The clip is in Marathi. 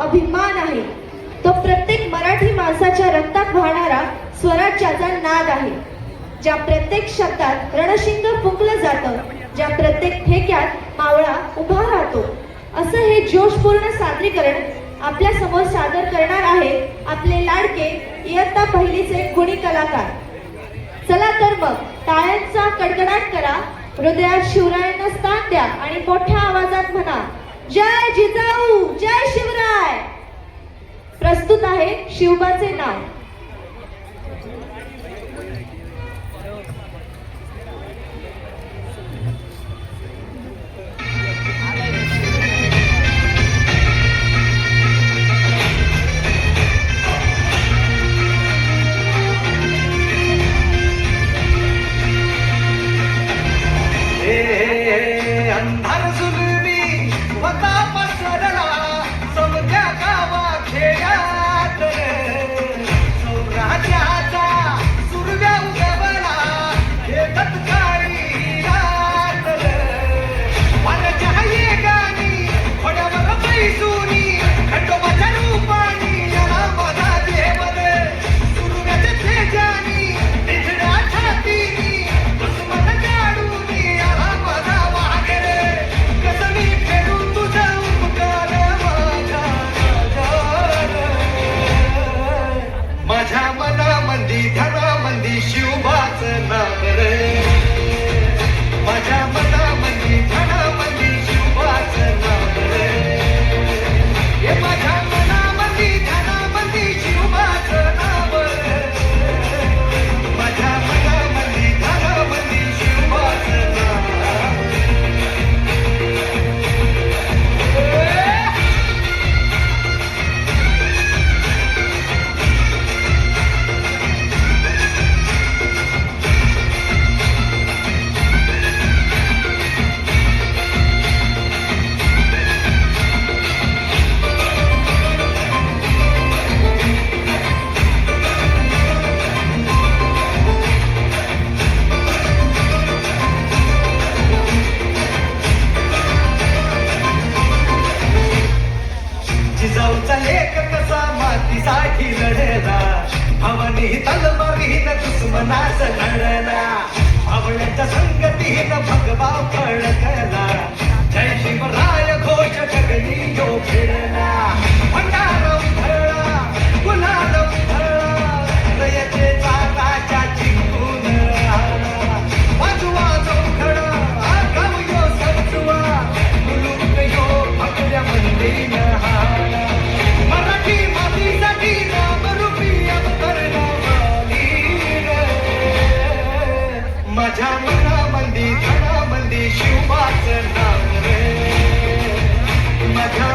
अभिमान आहे. तो प्रत्येक मराठी माणसाच्या रक्तात वाहणारा स्वराज्याचा नाद आहे. ज्या प्रत्येक शब्दात रणशिंग फुंकलं जातं, ज्या प्रत्येक ठेक्यात मावळा उभा राहतो, असं हे जोशपूर्ण सादरीकरण आपल्या समोर सादर करणार आहे आपले लाडके इयत्ता पहिलीचे गुणी कलाकार. चला तर मग टाळ्यांचा कडकडाट करा, हृदयात शिवरायांना स्थान द्या आणि मोठ्या आवाजात म्हणा, जय जिजाऊ, जय शिवराय. प्रस्तुत आहे शिवबाचे नाव. अंधार जुलमी वता पसरला समजा गावा खेड्यात, स्वराज्याचा सुरव्या उगवला हे तत्काळी रात. वाऱ्याच्या येगानी घोड्यावर पैसुनी खंडोबाच्या रूपानी याला माझा देवल सुरव्याच्या तेजानी निझड्या छातीनी दुश्मन काढूनी याला माझा वागरे कसमी फेडून तुझा उपकार माझ्या मनामंदी धनामंदी शिवबाचं नाव रे. माझ्या मनामंदी धनामंदी शिवबाचं नाव रे. हे माझ्या मनामंदी धनामंदी शिवबाचं नाव रे. माझ्या मनामंदी धनामंदी शिवबाचं नाव रे. जिजाऊचा लेख कसा मातीसाठी लढला, भावानी तलवारीन दुश्मनास लढला, भावड्यांच्या संगतीन भगवा फळकला, जय शिवराय घोष गगनी यो फिरला. भंडार उधळला गुलाल उधळला, हृदयाचे चाकाच्या चिंकून आला, वाजवा चौखडा गाव यो समजुआ, मुलुक यो भगव्या मंदिर हाला. मराठी मातीसाठी रामरूपी अवतरला वाली रे. माझ्या मनामंदी धनामंदी शिवबाचं नाव रे. माझ्या